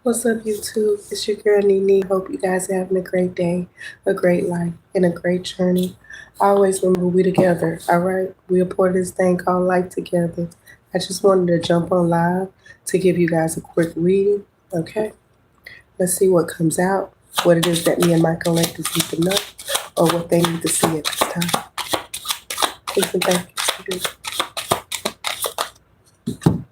What's up, YouTube? It's your girl Nene. Hope you guys are having a great day, a great life, and a great journey. Always remember we together, all right? We are part of this thing called life together. I just wanted to jump on live to give you guys a quick reading, okay? Let's see what comes out, what it is that me and my collectors need to know, or what they need to see at this time. Please and thank you.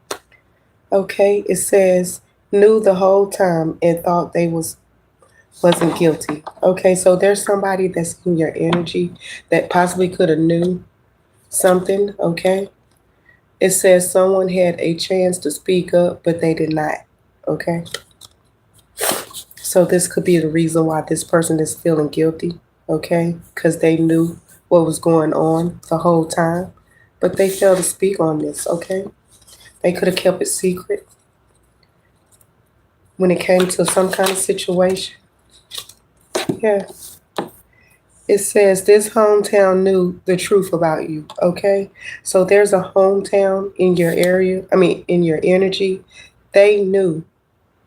Okay, it says, knew the whole time and thought they wasn't guilty. Okay, so there's somebody that's in your energy that possibly could have knew something. Okay, it says someone had a chance to speak up, but they did not. Okay, so this could be the reason why this person is feeling guilty. Okay, because they knew what was going on the whole time, but they failed to speak on this. Okay, they could have kept it secret when it came to some kind of situation. Yeah. It says this hometown knew the truth about you. Okay. So there's a hometown in your area, in your energy. They knew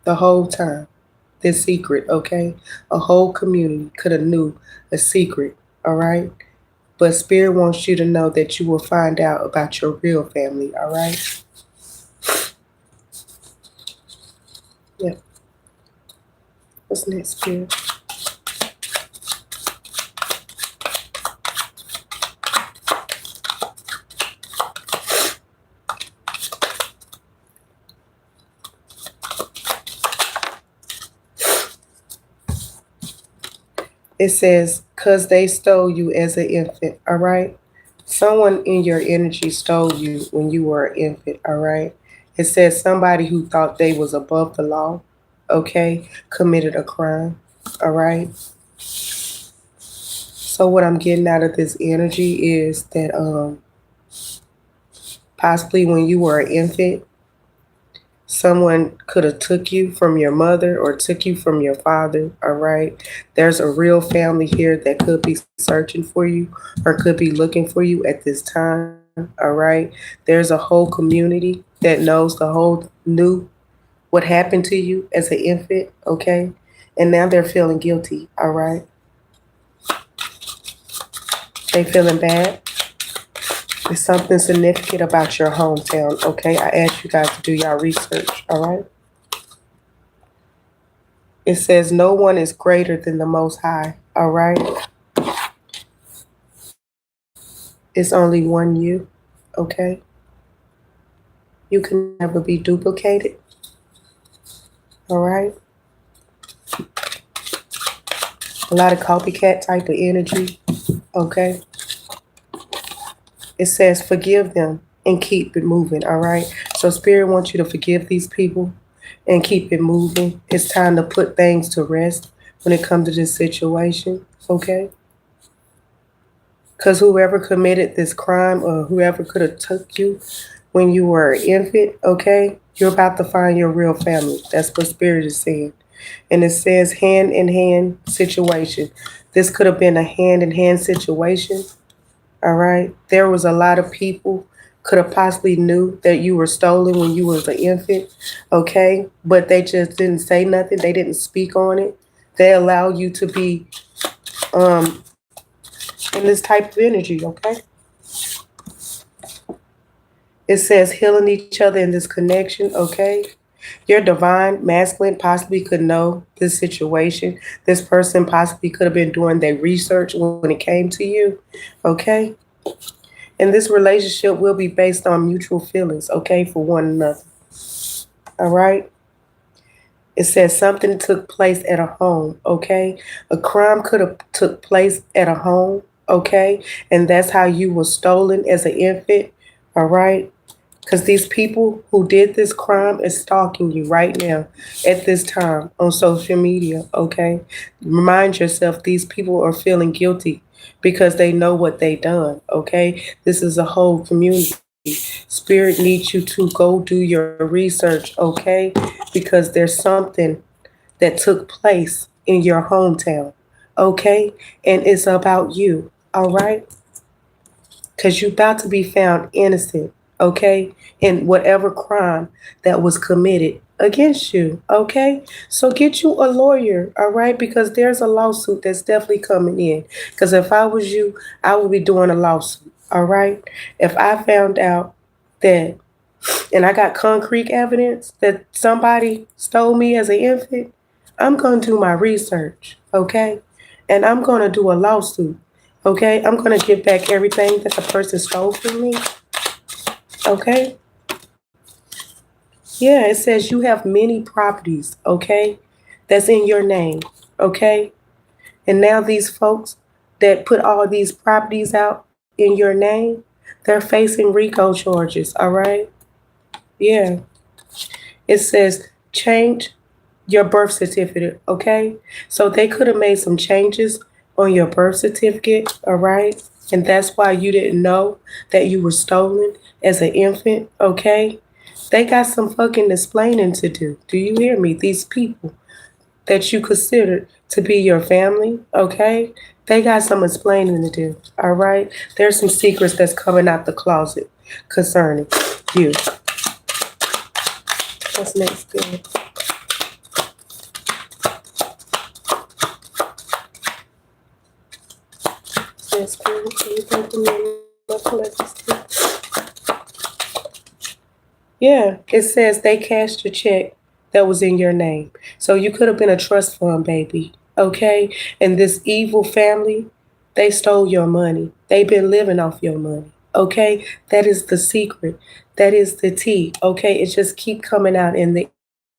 the whole time this secret. Okay. A whole community could have knew a secret. All right. But Spirit wants you to know that you will find out about your real family. All right. Yeah. What's next, Spirit? It says, because they stole you as an infant. All right. Someone in your energy stole you when you were an infant. All right. It says somebody who thought they was above the law, okay, committed a crime. All right. So what I'm getting out of this energy is that possibly when you were an infant, someone could have took you from your mother or took you from your father. All right, there's a real family here that could be searching for you or could be looking for you at this time. All right, there's a whole community that knows the whole knew what happened to you as an infant. Okay, and now they're feeling guilty. All right, they feeling bad. There's something significant about your hometown. Okay, I asked you guys to do your research. All right. It says no one is greater than the Most High. All right. It's only one you. Okay. You can never be duplicated. All right. A lot of copycat type of energy. Okay. It says forgive them and keep it moving. All right. So Spirit wants you to forgive these people and keep it moving. It's time to put things to rest when it comes to this situation. Okay. Because whoever committed this crime or whoever could have took you when you were an infant, okay, you're about to find your real family. That's what Spirit is saying. And it says hand in hand situation. This could have been a hand in hand situation. All right. There was a lot of people could have possibly knew that you were stolen when you was an infant. Okay. But they just didn't say nothing. They didn't speak on it. They allow you to be um in this type of energy, okay? It says healing each other in this connection, okay? Your divine masculine possibly could know this situation. This person possibly could have been doing their research when it came to you, okay? And this relationship will be based on mutual feelings, okay, for one another. All right? It says something took place at a home, okay? A crime could have took place at a home, okay? And that's how you were stolen as an infant, all right? Because these people who did this crime is stalking you right now at this time on social media, okay? Remind yourself these people are feeling guilty because they know what they done, okay? This is a whole community. Spirit needs you to go do your research, okay? Because there's something that took place in your hometown, okay? And it's about you, all right? Because you're about to be found innocent, okay, in whatever crime that was committed against you. Okay, so get you a lawyer. All right, because there's a lawsuit that's definitely coming in. Because if I was you, I would be doing a lawsuit. All right, if I found out that, and I got concrete evidence that somebody stole me as an infant, I'm going to do my research, okay? And I'm going to do a lawsuit, okay? I'm going to get back everything that the person stole from me, okay? Yeah, it says you have many properties, okay? That's in your name, okay? And now these folks that put all these properties out in your name, they're facing RICO charges, all right? Yeah. It says change your birth certificate, okay? So they could have made some changes on your birth certificate, all right? And that's why you didn't know that you were stolen as an infant, okay? They got some fucking explaining to do. Do you hear me? These people that you considered to be your family, okay? They got some explaining to do, all right? There's some secrets that's coming out the closet concerning you. What's next, good? Says, can you go to me and collect this? Yeah, it says they cashed a check that was in your name. So you could have been a trust fund baby, okay? And this evil family, they stole your money. They've been living off your money, okay? That is the secret. That is the tea, okay? It just keep coming out in the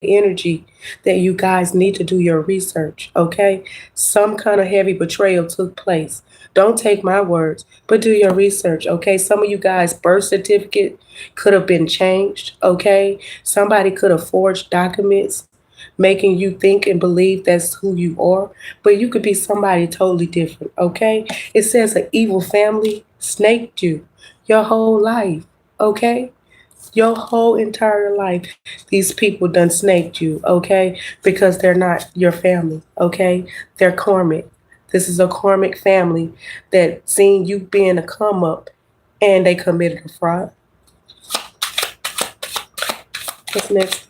energy that you guys need to do your research, okay? Some kind of heavy betrayal took place. Don't take my words, but do your research, okay? Some of you guys' birth certificate could have been changed, okay? Somebody could have forged documents making you think and believe that's who you are, but you could be somebody totally different, okay? It says an evil family snaked you your whole life, okay? Your whole entire life, these people done snaked you, okay? Because they're not your family, okay? They're karmic. This is a karmic family that seen you being a come up and they committed a fraud. What's next?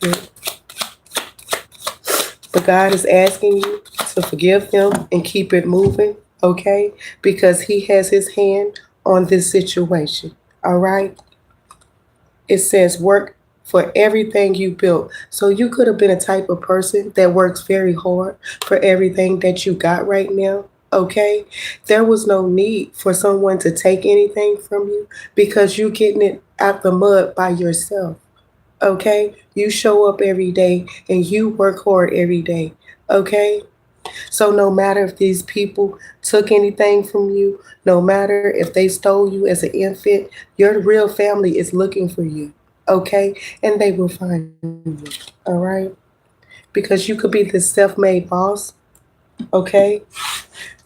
But God is asking you to forgive them and keep it moving, okay? Because He has His hand on this situation, all right? It says work for everything you built. So you could have been a type of person that works very hard for everything that you got right now. Okay, there was no need for someone to take anything from you because you getting it out the mud by yourself. Okay, you show up every day and you work hard every day. Okay, so no matter if these people took anything from you, no matter if they stole you as an infant, your real family is looking for you. Okay? And they will find you. All right? Because you could be this self-made boss. Okay?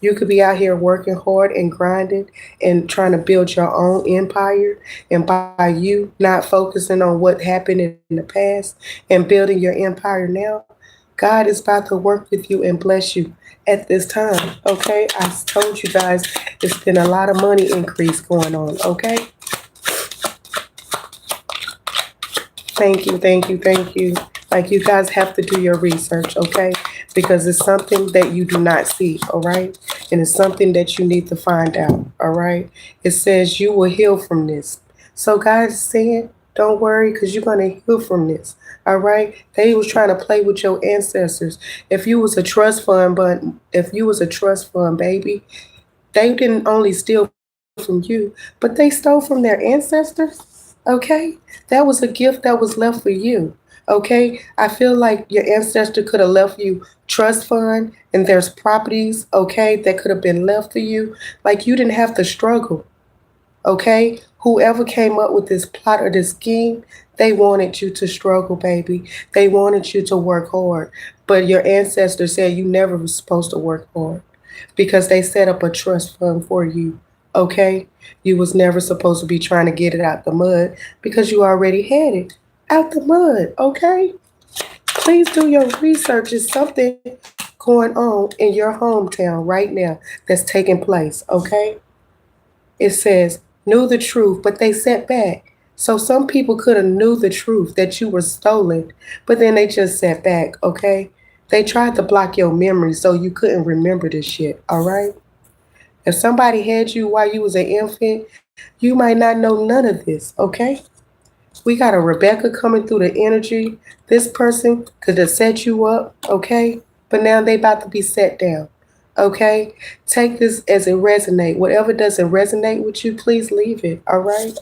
You could be out here working hard and grinding and trying to build your own empire. And by you not focusing on what happened in the past and building your empire now, God is about to work with you and bless you at this time. Okay? I told you guys it's been a lot of money increase going on. Okay? Thank you, thank you, thank you. Like you guys have to do your research, okay? Because it's something that you do not see, all right? And it's something that you need to find out, all right? It says you will heal from this. So God is saying, don't worry, because you're gonna heal from this. All right. They was trying to play with your ancestors. If you was a trust fund, but if you was a trust fund baby, they didn't only steal from you, but they stole from their ancestors. Okay? That was a gift that was left for you. Okay? I feel like your ancestor could have left you trust fund and there's properties, okay, that could have been left for you. Like you didn't have to struggle. Okay? Whoever came up with this plot or this scheme, they wanted you to struggle, baby. They wanted you to work hard. But your ancestors said you never was supposed to work hard because they set up a trust fund for you. Okay? You was never supposed to be trying to get it out the mud because you already had it out the mud. Okay? Please do your research. It's something going on in your hometown right now that's taking place. Okay? It says, knew the truth, but they sat back. So some people could have knew the truth that you were stolen, but then they just sat back, okay? They tried to block your memory so you couldn't remember this shit, all right? If somebody had you while you was an infant, you might not know none of this, okay? We got a Rebecca coming through the energy. This person could have set you up, okay? But now they about to be set down, okay? Take this as it resonate. Whatever doesn't resonate with you, please leave it, all right?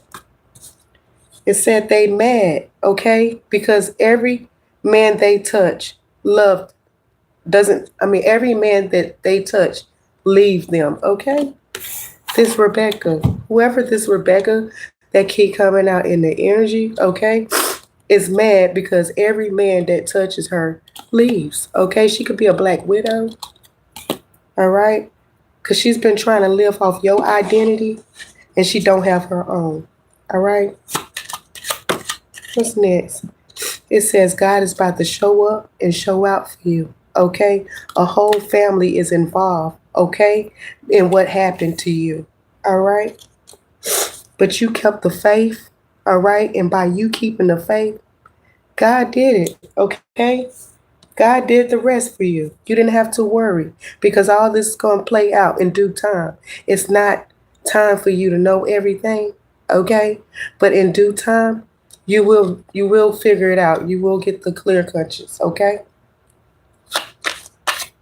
It said they mad, okay? Because every man they touch love doesn't, I mean, every man that they touch leave them, okay? This Rebecca, whoever this Rebecca that keep coming out in the energy, okay, is mad because every man that touches her leaves, okay? She could be a black widow, all right? Because she's been trying to live off your identity and she don't have her own, all right? What's next? It says God is about to show up and show out for you. Okay? A whole family is involved, okay, in what happened to you. All right? But you kept the faith, all right? And by you keeping the faith, God did it, okay? God did the rest for you. You didn't have to worry because all this is going to play out in due time. It's not time for you to know everything, okay? But in due time, you will figure it out. You will get the clear conscience, okay?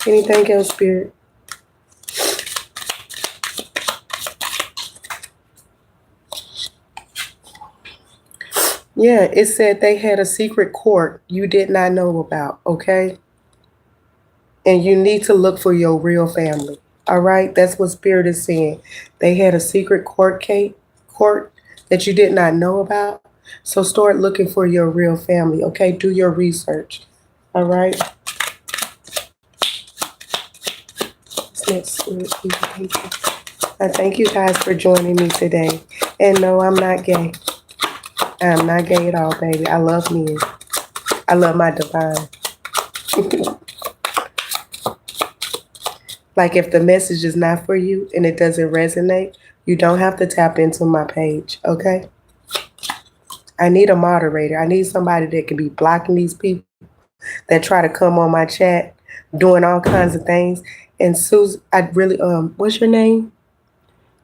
Anything else, Spirit? Yeah, it said they had a secret court you did not know about, okay? And you need to look for your real family. All right? That's what Spirit is saying. They had a secret court that you did not know about. So start looking for your real family, okay? Do your research. All right? Next, Spirit, please, thank you. I thank you guys for joining me today. And no, I'm not gay. I'm not gay at all, baby. I love men. I love my divine. Like if the message is not for you and it doesn't resonate, you don't have to tap into my page, okay? I need a moderator. I need somebody that can be blocking these people that try to come on my chat, doing all kinds of things. And Susan, I really what's your name?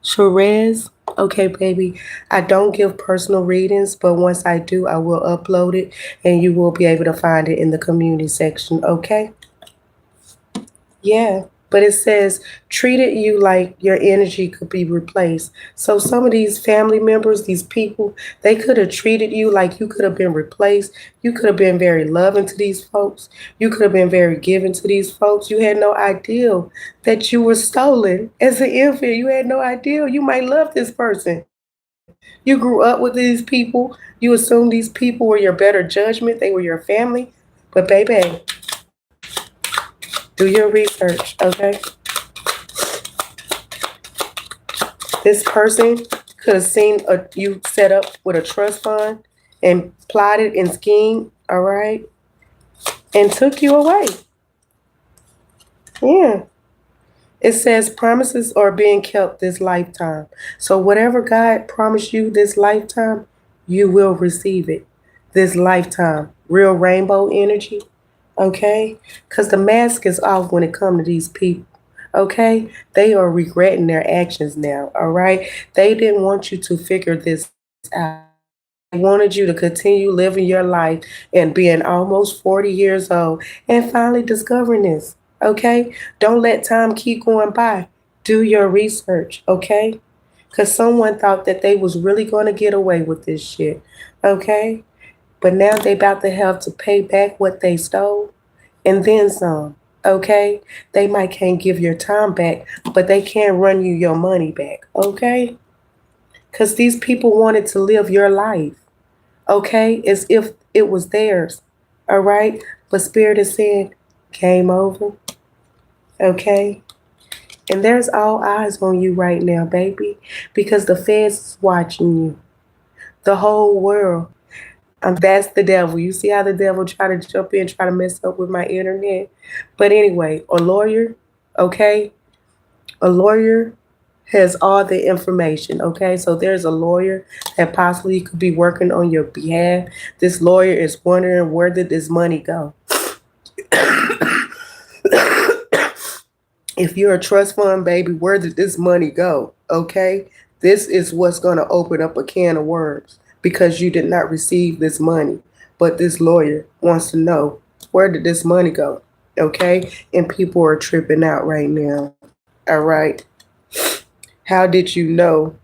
Sherez? Okay, baby. I don't give personal readings, but once I do, I will upload it and you will be able to find it in the community section, okay? Yeah, but it says treated you like your energy could be replaced. So some of these family members, these people, they could have treated you like you could have been replaced. You could have been very loving to these folks. You could have been very giving to these folks. You had no idea that you were stolen as an infant. You had no idea. You might love this person. You grew up with these people. You assumed these people were your better judgment. They were your family. But baby, do your research, okay? This person could have seen you set up with a trust fund and plotted and schemed, all right, and took you away. Yeah. It says promises are being kept this lifetime. So whatever God promised you this lifetime, you will receive it this lifetime. Real rainbow energy, okay? Because the mask is off when it comes to these people. Okay, they are regretting their actions now. All right, they didn't want you to figure this out. They wanted you to continue living your life and being almost 40 years old and finally discovering this. Okay, don't let time keep going by. Do your research. Okay, because someone thought that they was really going to get away with this shit. Okay, but now they about to have to pay back what they stole and then some. Okay, they might can't give your time back, but they can run you your money back. Okay, because these people wanted to live your life. Okay, as if it was theirs. All right, but Spirit is saying, game over. Okay, and there's all eyes on you right now, baby, because the feds is watching you. The whole world. That's the devil. You see how the devil try to jump in, try to mess up with my internet. But anyway, a lawyer, okay, a lawyer has all the information. Okay, so there's a lawyer that possibly could be working on your behalf. This lawyer is wondering, where did this money go? If you're a trust fund, baby, where did this money go? Okay, this is what's going to open up a can of worms because you did not receive this money. But this lawyer wants to know, where did this money go? Okay, and people are tripping out right now. All right, how did you know?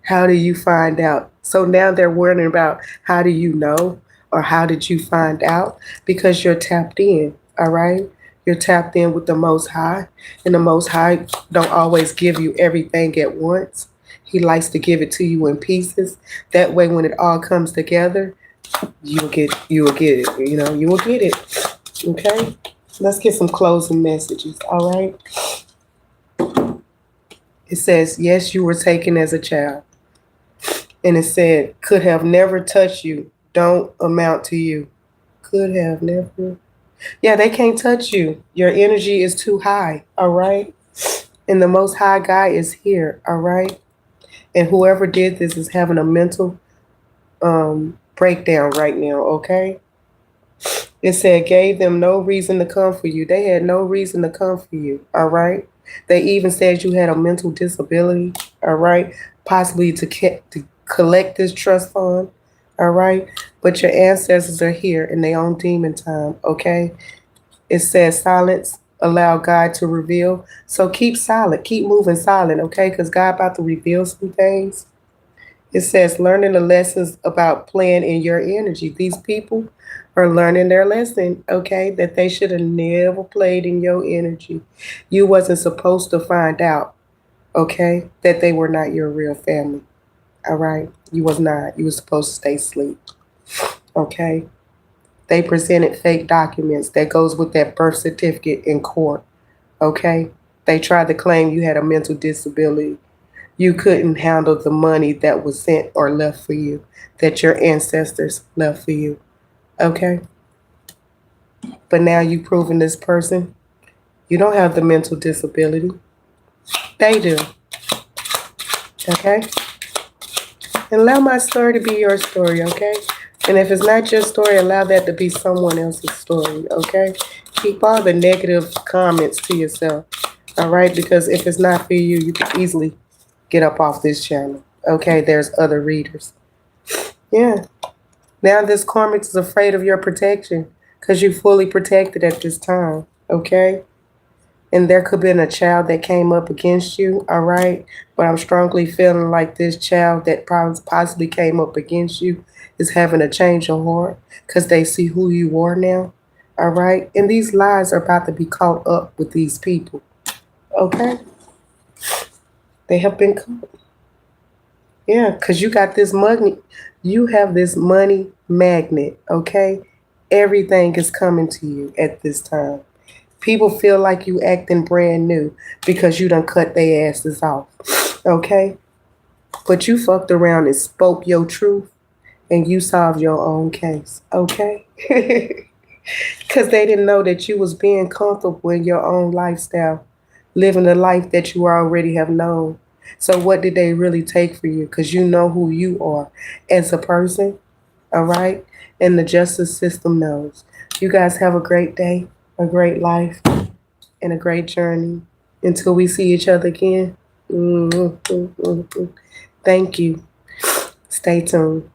How do you find out? So now they're worrying about, how do you know, or how did you find out? Because you're tapped in, all right? You're tapped in with the Most High, and the Most High don't always give you everything at once. He likes to give it to you in pieces. That way, when it all comes together, you will get it. You will get it. Okay. Let's get some closing messages. All right. It says, yes, you were taken as a child. And it said, could have never touched you, don't amount to you. Could have never. Yeah, they can't touch you. Your energy is too high, all right? And the Most High Guy is here, all right? And whoever did this is having a mental breakdown right now, okay? It said, gave them no reason to come for you. They had no reason to come for you, all right? They even said you had a mental disability, all right? Possibly to collect this trust fund, all right? But your ancestors are here in their own demon time, okay? It says silence, allow God to reveal. So keep silent, keep moving silent, okay? Because God about to reveal some things. It says learning the lessons about playing in your energy. These people are learning their lesson, okay? That they should have never played in your energy. You wasn't supposed to find out, okay, that they were not your real family. All right? You was not. You was supposed to stay asleep. Okay? They presented fake documents that goes with that birth certificate in court. Okay? They tried to claim you had a mental disability. You couldn't handle the money that was sent or left for you, that your ancestors left for you. Okay? But now you proving this person, you don't have the mental disability. They do. Okay? And allow my story to be your story, okay? And if it's not your story, allow that to be someone else's story, okay? Keep all the negative comments to yourself, all right? Because if it's not for you, you can easily get up off this channel, okay? There's other readers. Yeah. Now this karmic is afraid of your protection because you're fully protected at this time, okay? And there could have been a child that came up against you, all right? But I'm strongly feeling like this child that possibly came up against you is having a change of heart because they see who you are now, all right? And these lies are about to be caught up with these people, okay? They have been caught. Yeah, because you got this money. You have this money magnet, okay? Everything is coming to you at this time. People feel like you acting brand new because you done cut their asses off, okay? But you fucked around and spoke your truth and you solved your own case, okay? Because they didn't know that you was being comfortable in your own lifestyle, living the life that you already have known. So what did they really take for you? Because you know who you are as a person, all right? And the justice system knows. You guys have a great day, a great life, and a great journey. Until we see each other again, thank you. Stay tuned.